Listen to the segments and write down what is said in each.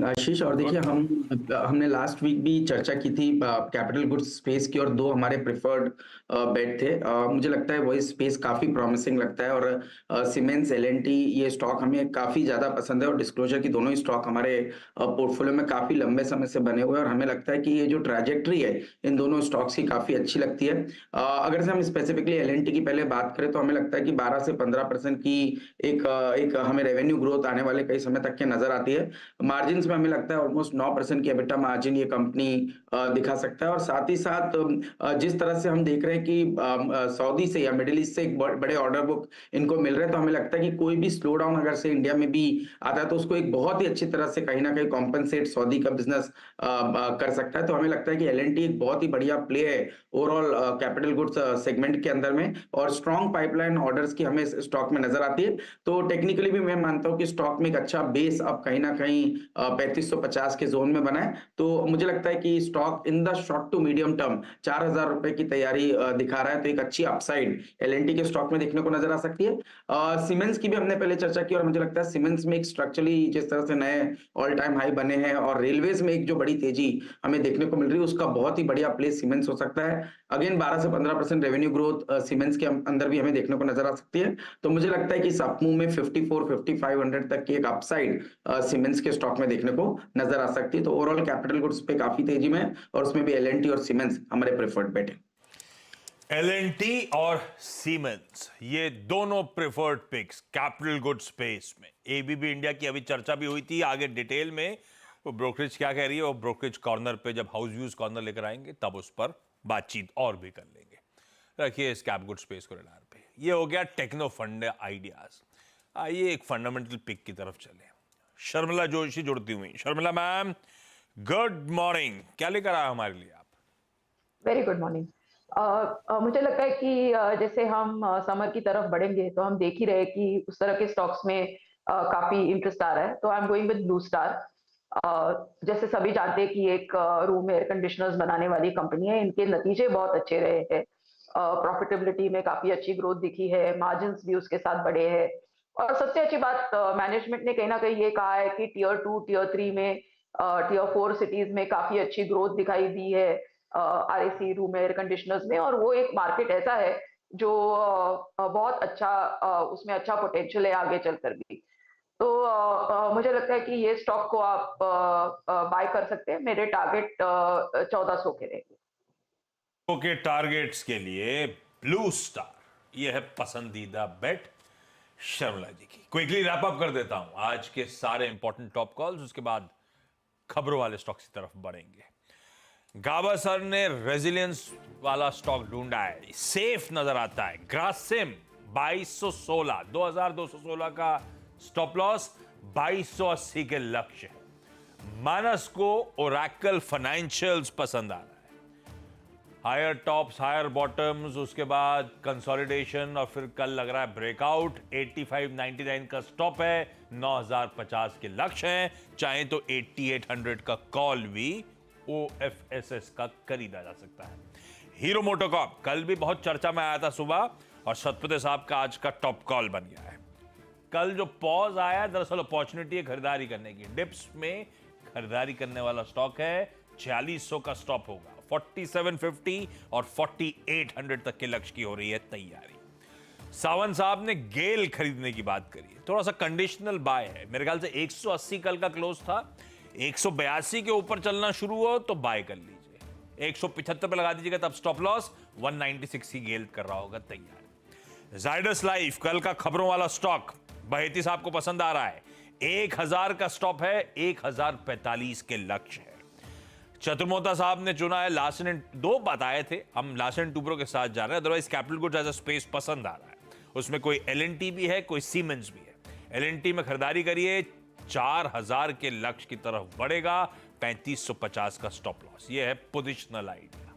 आशीष। और देखिए, गुड। हमने लास्ट वीक भी चर्चा की थी कैपिटल गुड्स स्पेस की, और दो हमारे प्रेफर्ड बेट थे। मुझे लगता है वही स्पेस काफी प्रॉमिसिंग लगता है, और सीमेंस, एल&टी, ये स्टॉक हमें काफी ज्यादा पसंद है। और डिस्क्लोजर की दोनों ही स्टॉक हमारे पोर्टफोलियो में काफी लंबे समय से बने हुए हैं, और हमें लगता है कि ये जो ट्रैजेक्टरी है इन दोनों स्टॉक्स की काफी अच्छी लगती है। अगर से हम स्पेसिफिकली एल&टी की पहले बात करें, तो हमें लगता है कि 12 से 15% की एक हमें रेवेन्यू ग्रोथ आने वाले कई समय तक के नजर आती है। मार्जिन्स में हमें लगता है ऑलमोस्ट 9% की एबिटा मार्जिन ये कंपनी दिखा सकता है। और साथ ही साथ जिस तरह से हम देख रहे हैं कि सऊदी से या मिडिल ईस्ट से एक बड़े ऑर्डर बुक इनको मिल रहे हैं, तो हमें लगता है कि कोई भी स्लो डाउन अगर से इंडिया में भी आता है, तो उसको एक बहुत ही अच्छी तरह से कहीं ना कहीं कॉम्पनसेट सऊदी का बिजनेस कर सकता है। तो हमें लगता है कि एल&टी एक बहुत ही बढ़िया प्ले है ओवरऑल कैपिटल गुड्स सेगमेंट के अंदर में, और स्ट्रॉन्ग पाइपलाइन ऑर्डर्स की हमें स्टॉक में नजर आती है। तो टेक्निकली भी मैं मानता हूं कि स्टॉक में एक अच्छा बेस अब कहीं ना कहीं 3550 के जोन में बना है। तो मुझे लगता है कि stock in the short to medium term 4000 रुपए की तैयारी दिखा रहा है, तो एक अच्छी अपसाइड एल&टी के स्टॉक में देखने को नजर आ सकती है। सीमेंस की भी हमने पहले चर्चा की, और मुझे लगता है सीमेंस में एक स्ट्रक्चरली जिस तरह से नए ऑल टाइम हाई बने हैं, और रेलवेज में एक जो बड़ी तेजी हमें देखने को मिल रही है, उसका बहुत ही बढ़िया प्लेस सीमेंस हो सकता है। अगेन 12 से 15% रेवेन्यू ग्रोथ सीमेंस के अंदर भी हमें देखने को नजर आ सकती है। तो मुझे लगता है कि इस अपमूव में 54-5500 तक की एक अपसाइड सीमेंस के स्टॉक में देखने को नजर आ सकती है। तो ओवरऑल कैपिटल गुड्स पे काफी तेजी में है, और उसमें भी एल&टी और सीमेंस हमारे प्रेफर्ड बेट है। एल&टी और सीमेंस ये दोनों preferred picks capital good space में। एबीबी इंडिया की अभी चर्चा भी हुई थी, आगे डिटेल में वो ब्रोकरेज क्या कह रही है, वो ब्रोकरेज कॉर्नर पे जब हाउस व्यूज कॉर्नर लेकर आएंगे तब उस पर बातचीत और भी कर लेंगे। रखिए इस कैप गुड स्पेस को रडार पे। ये हो गया टेक्नो फंड आइडियाज। आइए एक फंडामेंटल पिक की तरफ चले। शर्मिला जोशी जुड़ती हुई। Sharmila ma'am, good morning. क्या लेकर आए हमारे लिए आप? Very good morning. मुझे लगता है कि जैसे हम समर की तरफ बढ़ेंगे तो हम देख ही रहे कि उस तरह के स्टॉक्स में काफी इंटरेस्ट आ रहा है, तो I am going with blue star. जैसे सभी जानते हैं कि एक रूम एयर कंडीशनर्स बनाने वाली कंपनी है, इनके नतीजे बहुत अच्छे रहे हैं। प्रॉफिटेबिलिटी में काफी अच्छी ग्रोथ दिखी है, मार्जिन्स भी उसके साथ बढ़े हैं। और सबसे अच्छी बात, मैनेजमेंट ने कहीं ना कहीं ये कहा है कि टीयर 2 टीयर 3 में, टीयर 4 सिटीज में काफी अच्छी ग्रोथ दिखाई दी है आरएसी रूम एयर कंडीशनर्स में। और वो एक मार्केट ऐसा है जो बहुत अच्छा, उसमें अच्छा पोटेंशियल है आगे चलकर भी। तो मुझे लगता है कि ये स्टॉक को आप बाय कर सकते हैं। मेरे टारगेट 1400 के रहेंगे। के टारगेट्स के लिए ब्लू स्टार ये है पसंदीदा बेट शर्मिला जी की। क्विकली रैप अप कर देता हूं आज के सारे इंपॉर्टेंट टॉप कॉल्स, उसके बाद खबरों वाले स्टॉक्स की तरफ बढ़ेंगे। गावस्कर ने रेजिलियंस वाला स्टॉक ढूंढा है, सेफ नजर आता है। ग्रासिम 2216, 2216 का स्टॉप लॉस, 2280 के लक्ष्य है। मानस को ओरेकल फाइनेंशियल्स पसंद आ रहा है। हायर टॉप्स हायर बॉटम्स, उसके बाद कंसोलिडेशन, और फिर कल लग रहा है ब्रेकआउट। 8599 का स्टॉप है, 9050 के लक्ष्य हैं। चाहे तो 8800 का कॉल भी OFSS का खरीदा जा सकता है। हीरो मोटोकॉर्प कल भी बहुत चर्चा में आया था सुबह, और सतपथे साहब का आज का टॉप कॉल बन गया है। कल जो पॉज आया दरअसल अपॉर्चुनिटी है खरीदारी करने की। डिप्स में खरीदारी करने वाला स्टॉक है। 4600 का स्टॉप होगा। 4750 और 4800 तक के लक्ष्य की हो रही है तैयारी। सावंत साहब ने गेल खरीदने की बात करी है, थोड़ा सा कंडीशनल बाय है। मेरे ख्याल से 180 कल का क्लोज था, 182 के ऊपर चलना शुरू हो तो बाय कर लीजिए। 175 पे लगा दीजिएगा, तब स्टॉप लॉस 196 की गेल कर रहा होगा तैयार। जाइडस लाइफ कल का खबरों वाला स्टॉक बहेती साहब को पसंद आ रहा है। 1000 का स्टॉप है, 1045 के लक्ष्य है। चतुर्मोता साहब ने चुना है लार्सन एंड, दो बताए थे हम, लार्सन एंड टुब्रो के साथ जा रहे हैं। Otherwise capital goods as a space पसंद आ रहा है। उसमें कोई एल&टी भी है, कोई सीमेंस भी है। एल&टी में खरीदारी करिए, 4000 के लक्ष्य की तरफ बढ़ेगा। 3550 का स्टॉप लॉस, ये है पोजिशनल आइडिया।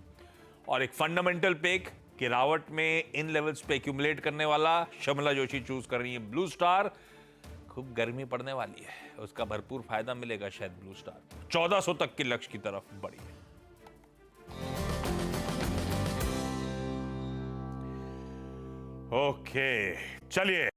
और एक फंडामेंटल पिक गिरावट में इन लेवल्स पे एक्यूमुलेट करने वाला शर्मिला जोशी चूज कर रही है ब्लू स्टार। खूब गर्मी पड़ने वाली है, उसका भरपूर फायदा मिलेगा शायद ब्लू स्टार। 1400 तक के लक्ष्य की तरफ बढ़ी है। ओके चलिए